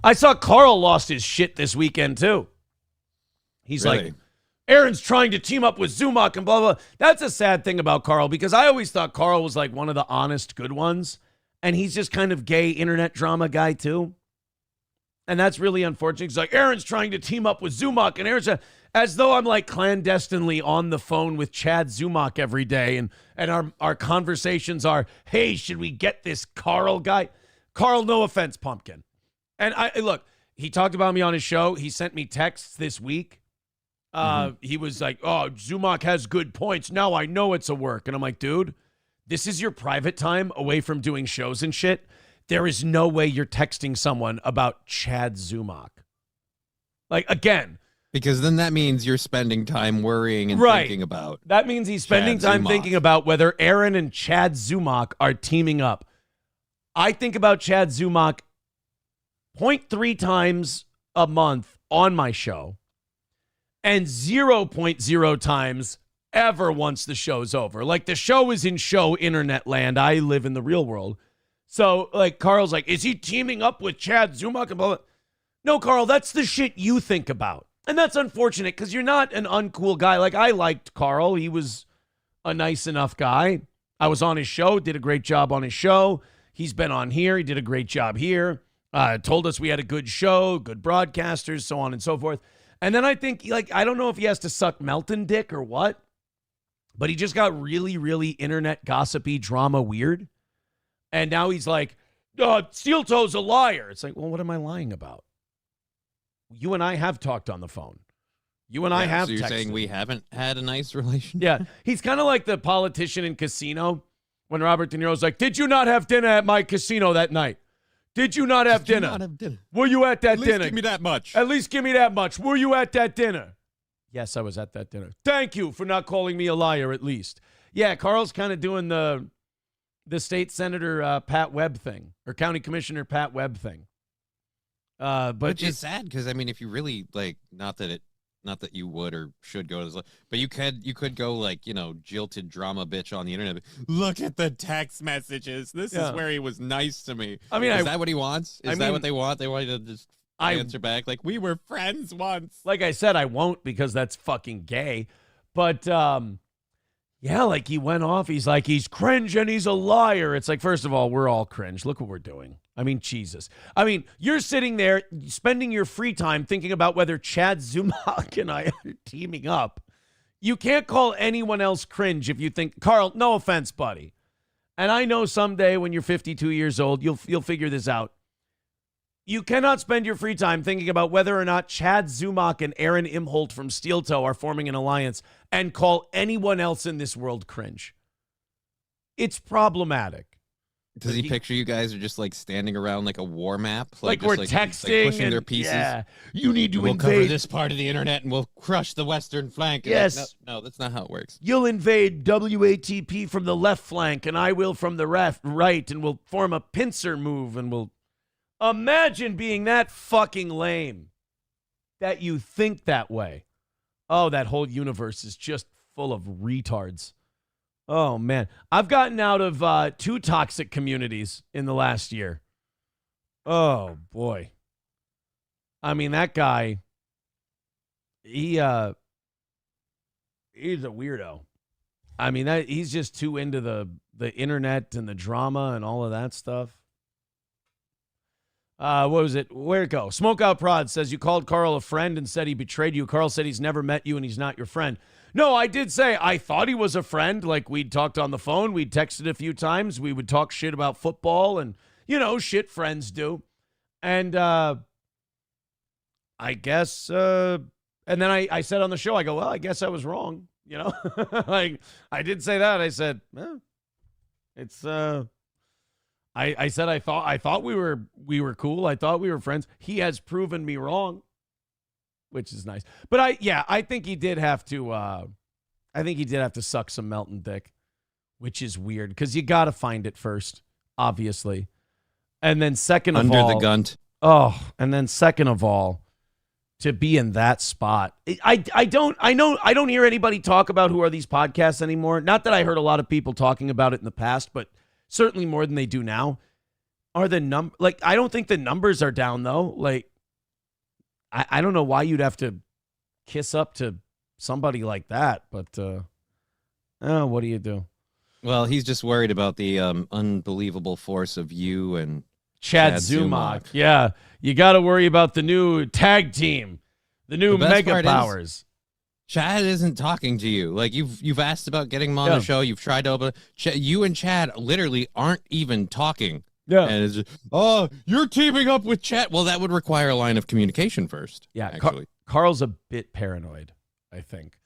I saw Karl lost his shit this weekend, too. He's Really? like, Aaron's trying to team up with Zumock and blah, blah, blah. That's a sad thing about Karl because I always thought Karl was like one of the honest, good ones. And he's just kind of gay internet drama guy, too. And that's really unfortunate. He's like, Aaron's trying to team up with Zumock. And Aaron's as though I'm like clandestinely on the phone with Chad Zumock every day. And our conversations are, hey, should we get this Karl guy? Karl, no offense, pumpkin. And look, he talked about me on his show. He sent me texts this week. He was like, oh, Zumock has good points. Now I know it's a work. And I'm like, dude, this is your private time away from doing shows and shit. There is no way you're texting someone about Chad Zumock. Like, again. Because then that means you're spending time worrying and thinking about. That means he's spending time thinking about whether Aaron and Chad Zumock are teaming up. I think about Chad Zumock 0.3 times a month on my show and 0.0 times ever once the show's over. Like, the show is in show internet land. I live in the real world. So, like, Karl's like, is he teaming up with Chad Zumock and blah, blah. No, Karl, that's the shit you think about. And that's unfortunate because you're not an uncool guy. Like, I liked Karl. He was a nice enough guy. I was on his show, did a great job on his show. He's been on here. He did a great job here. Told us we had a good show, good broadcasters, so on and so forth. And then I think, like, I don't know if he has to suck Melton dick or what, but he just got really, really internet gossipy drama weird. And now he's like, Steel Toe's a liar. It's like, well, what am I lying about? You and I have talked on the phone. You and I have So you're texted. saying we haven't had a nice relationship? Yeah. He's kind of like the politician in Casino when Robert De Niro's like, did you not have dinner at my casino that night? Did you not have dinner? Were you at that dinner? At least give me that much. At least give me that much. Were you at that dinner? Yes, I was at that dinner. Thank you for not calling me a liar, at least. Yeah, Karl's kind of doing the state senator Pat Webb thing, or county commissioner Pat Webb thing. But which is sad because I mean, if you really like, not that you would or should go to this, but you could go like, you know, jilted drama bitch on the internet. Look at the text messages. This is where he was nice to me. I mean, is that what he wants? Is that what they want? They want you to just answer back like we were friends once. Like I said, I won't because that's fucking gay. But yeah, like he went off. He's like, he's cringe and he's a liar. It's like, first of all, we're all cringe. Look what we're doing. I mean, Jesus. I mean, you're sitting there spending your free time thinking about whether Chad Zumock and I are teaming up. You can't call anyone else cringe if you think, Karl, no offense, buddy. And I know someday when you're 52 years old, you'll figure this out. You cannot spend your free time thinking about whether or not Chad Zumock and Aaron Imholt from Steel Toe are forming an alliance and call anyone else in this world cringe. It's problematic. Does he picture you guys are just like standing around like a war map? Like we're texting like pushing and their pieces? Yeah, you need to we'll invade. Cover this part of the internet and we'll crush the western flank. Yes. Like, no, that's not how it works. You'll invade WATP from the left flank and I will from the right, and we'll form a pincer move and we'll... Imagine being that fucking lame that you think that way. Oh, that whole universe is just full of retards. Oh, man. I've gotten out of 2 toxic communities in the last year. Oh, boy. I mean, that guy, he's a weirdo. I mean, he's just too into the internet and the drama and all of that stuff. What was it? Where'd it go? Smokeout Prod says you called Karl a friend and said he betrayed you. Karl said he's never met you and he's not your friend. No, I did say I thought he was a friend. Like, we'd talked on the phone. We'd texted a few times. We would talk shit about football and, you know, shit friends do. And I guess, and then I said on the show, I go, well, I guess I was wrong. You know, like, I did say that. I said, it's, I said I thought we were cool. I thought we were friends. He has proven me wrong, which is nice. But I think he did have to suck some Melton dick, which is weird because you got to find it first, obviously, and then second of all, under the gun. Oh, and then second of all, to be in that spot, I don't hear anybody talk about who are these podcasts anymore. Not that I heard a lot of people talking about it in the past, but certainly more than they do now. are the like, I don't think the numbers are down though. Like, I don't know why you'd have to kiss up to somebody like that, but what do you do? Well, he's just worried about the unbelievable force of you and Chad Zumock. Yeah, you got to worry about the new tag team, the new mega powers. Chad isn't talking to you. Like, you've asked about getting him on the show. You've tried to open. You and Chad literally aren't even talking. Yeah. And it's just, oh, you're teaming up with Chad. Well, that would require a line of communication first. Yeah, actually. Karl's a bit paranoid, I think.